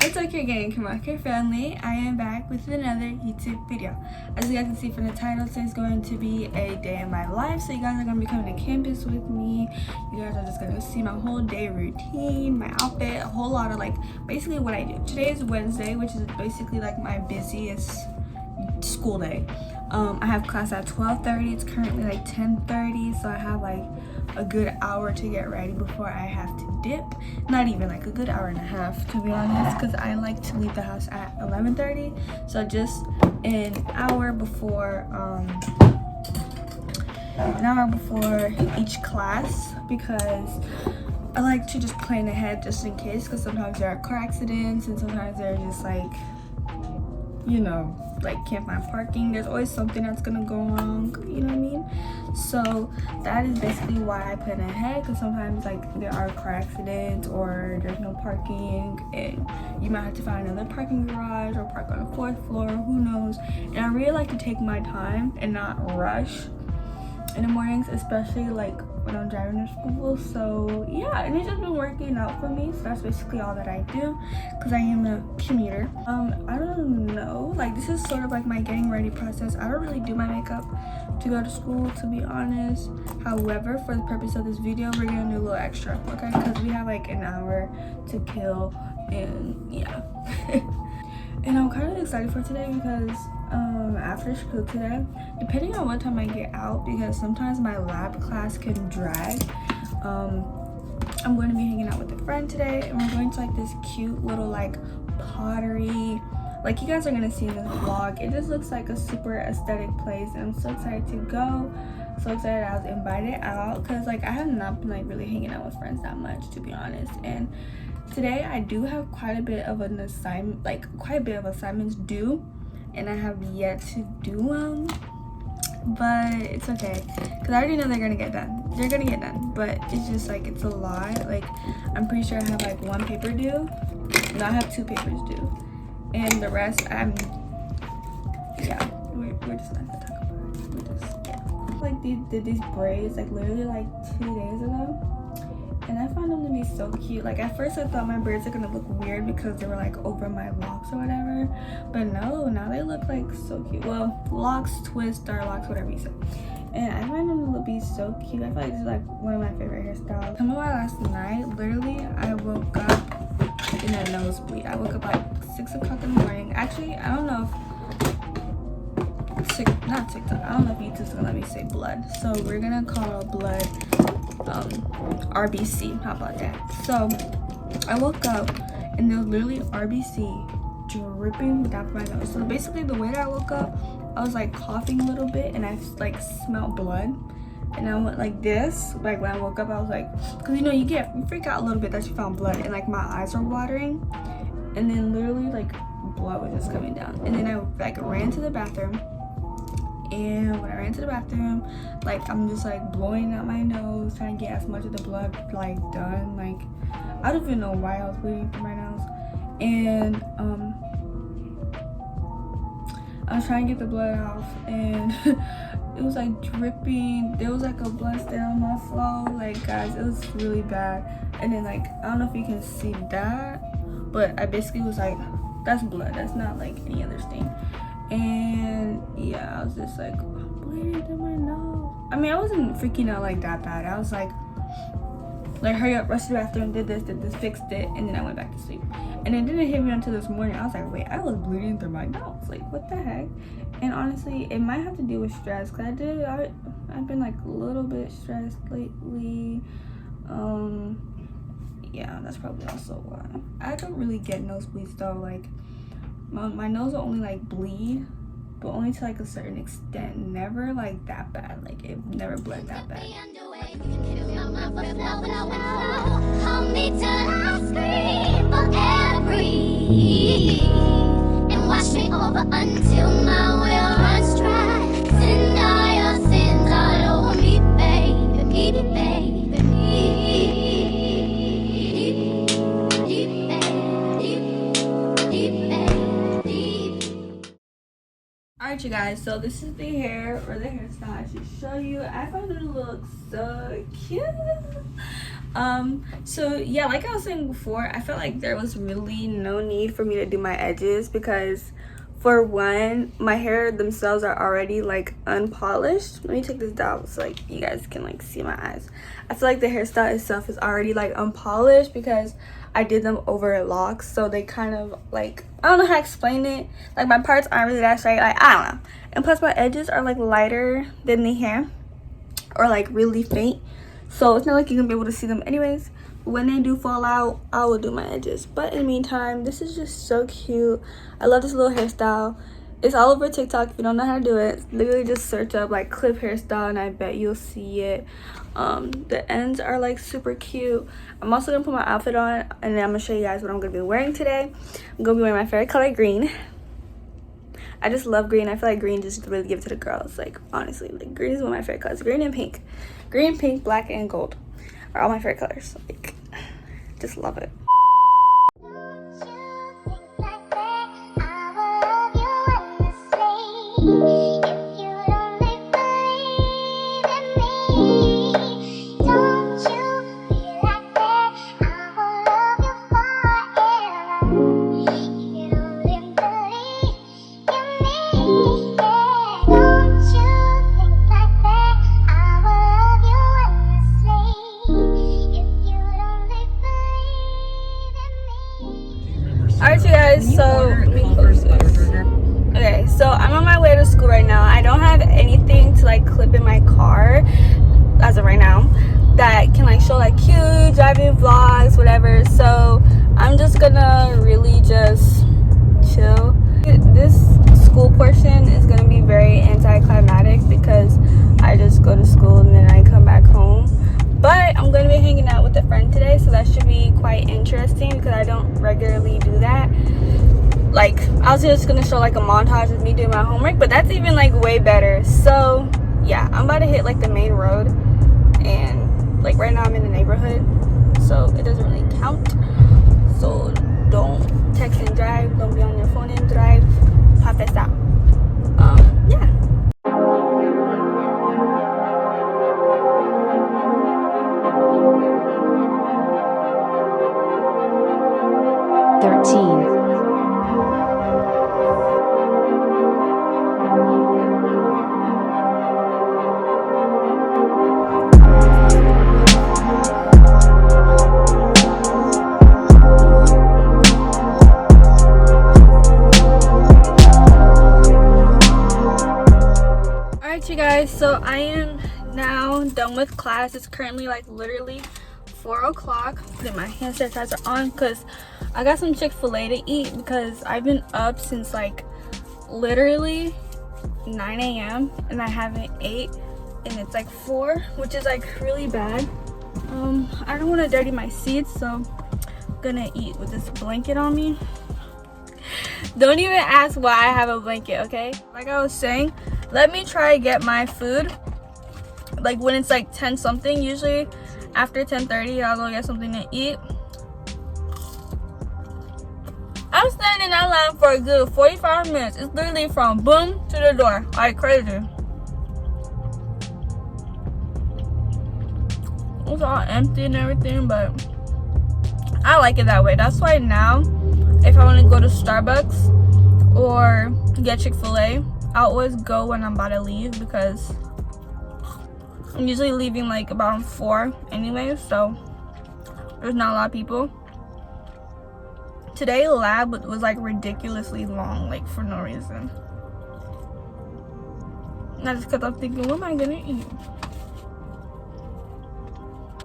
It's okay again, Commute family. I am back with another YouTube video. As you guys can see from the title, today's going to be a day in my life. So you guys are going to be coming to campus with me. You guys are just going to see my whole day routine, my outfit, a whole lot of like basically what I do. Today is Wednesday, which is basically like my busiest school day. I have class at 12:30. It's currently like 10:30, so I have like a good hour to get ready before I have to dip. Not even like a good hour and a half, to be honest, because I like to leave the house at 11:30. So just an hour before each class, because I like to just plan ahead just in case, because sometimes there are car accidents and sometimes they're just like, you know, like can't find parking. There's always something that's gonna go wrong, you know what I mean? So that is basically why I plan ahead, because sometimes like there are car accidents or there's no parking and you might have to find another parking garage or park on the 4th floor, who knows. And I really like to take my time and not rush in the mornings, especially like when I'm driving to school. So yeah, and it's just been working out for me. So that's basically all that I do, because I am a commuter. I don't know, like this is sort of like my getting ready process. I don't really do my makeup to go to school, to be honest. However, for the purpose of this video, we're gonna do a little extra, okay? Because we have like an hour to kill, and yeah. And I'm kind of excited for today because after school today, depending on what time I get out, because sometimes my lab class can drag, I'm going to be hanging out with a friend today, and we're going to like this cute little like pottery, like you guys are going to see in this vlog. It just looks like a super aesthetic place, and I'm so excited to go. So excited I was invited out, because like I have not been like really hanging out with friends that much, to be honest. And today I do have quite a bit of an assignment, like quite a bit of assignments due, and I have yet to do them, but it's okay, because I already know they're gonna get done. They're gonna get done, but it's just like it's a lot. Like I'm pretty sure I have like 1 paper due. No, I have 2 papers due, and the rest we're just not gonna talk about it. We're just, yeah. Like did these braids like literally like 2 days ago, and I found them to be so cute. Like at first I thought my braids are gonna look weird because they were like over my locks or whatever, but no, now they look like so cute. Well, locks, twist, or locks, whatever you say. And I find them to be so cute. I feel like this is like one of my favorite hairstyles. Come over last night, literally I woke up in a nosebleed. I woke up like 6 o'clock in the morning. Actually, I don't know if not TikTok, I don't know if YouTube's gonna let me say blood, so we're gonna call blood RBC. How about that? So I woke up and there was literally RBC dripping down my nose. So basically the way that I woke up, I was like coughing a little bit, and I like smelled blood, and I went like this. Like when I woke up, I was like, because you know you freak out a little bit that you found blood, and like my eyes were watering, and then literally like blood was just coming down. And then I like ran to the bathroom, and when I ran to the bathroom, like I'm just like blowing out my nose, trying to get as much of the blood like done. Like I don't even know why I was bleeding from my nose, and I was trying to get the blood off, and it was like dripping. There was like a blood stain on my floor. Like guys, it was really bad. And then like I don't know if you can see that, but I basically was like, that's blood, that's not like any other stain. And yeah, I was just like bleeding through my nose. I mean, I wasn't freaking out like that bad. I was like hurry up, rush to the bathroom, did this, fixed it, and then I went back to sleep. And it didn't hit me until this morning. I was like, wait, I was bleeding through my nose. Like, what the heck? And honestly, it might have to do with stress, because I've been like a little bit stressed lately. Yeah, that's probably also why. I don't really get nosebleeds though. Like my nose will only like bleed, but only to like a certain extent. Never like that bad. Like it never bled that bad. till I scream for every and wash me over until my will runs dry. Send all your sins all over me, baby, baby, baby, deep, deep, deep. Alright, you guys, so this is the hair or the hairstyle I should show you. I found it looks so cute. So yeah, like I was saying before, I felt like there was really no need for me to do my edges because for one, my hair themselves are already like unpolished. Let me take this down so like you guys can like see my eyes. I feel like the hairstyle itself is already like unpolished because I did them over locks, so they kind of like, I don't know how to explain it. Like my parts aren't really that straight, like I don't know. And plus my edges are like lighter than the hair, or like really faint. So it's not like you're gonna be able to see them anyways. When they do fall out, I will do my edges. But in the meantime, this is just so cute. I love this little hairstyle. It's all over TikTok. If you don't know how to do it, literally just search up like clip hairstyle and I bet you'll see it. The ends are like super cute. I'm also gonna put my outfit on and then I'm gonna show you guys what I'm gonna be wearing today. I'm gonna be wearing my favorite color, green. I just love green. I feel like green just really gives it to the girls. Like honestly, like green is one of my favorite colors. Green and pink. Green, pink, black, and gold are all my favorite colors. Like, just love it. Alright, you guys, so okay, so I'm on my way to school right now. I don't have anything to like clip in my car as of right now that can like show like cute driving vlogs, whatever. So I'm just gonna really just chill. This school portion is gonna be very anticlimactic because I just go to school and then I come back home. But I'm going to be hanging out with a friend today, so that should be quite interesting because I don't regularly do that. Like, I was just going to show like a montage of me doing my homework, but that's even like way better. So, yeah, I'm about to hit like the main road. And like right now I'm in the neighborhood, so it doesn't really count. So, don't text and drive. Don't be on your phone and drive. Pop this out. Yeah. You guys, so I am now done with class. It's currently like literally 4 o'clock. Putting my hand sanitizer on because I got some Chick-fil-A to eat because I've been up since like literally 9 a.m. and I haven't ate, and it's like 4, which is like really bad. I don't want to dirty my seats, so I'm gonna eat with this blanket on me. Don't even ask why I have a blanket, okay? Like I was saying, let me try to get my food like when it's like 10 something. Usually after 10:30 I'll go get something to eat. I'm standing in that line for a good 45 minutes. It's literally from boom to the door, like crazy. It's all empty and everything, but I like it that way. That's why now if I want to go to Starbucks or get Chick-fil-A, I always go when I'm about to leave because I'm usually leaving like about 4 anyway, so there's not a lot of people. Today lab was like ridiculously long, like for no reason. Not just because I'm thinking, what am I gonna eat?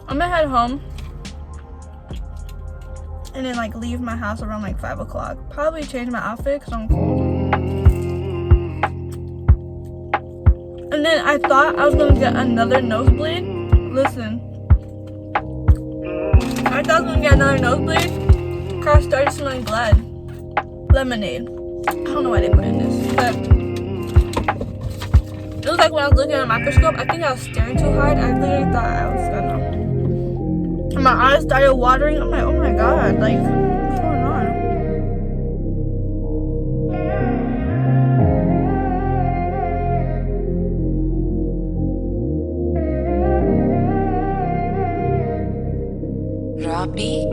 I'm gonna head home and then like leave my house around like 5 o'clock. Probably change my outfit because I'm cold. And then I thought I was gonna get another nosebleed. Listen, I thought was gonna get another nosebleed, car started smelling blood. Lemonade. I don't know why they put in this, but it was like when I was looking at a microscope, I think I was staring too hard. I literally thought I was gonna. And my eyes started watering. I'm like, oh my god, like, what's going on? Robbie.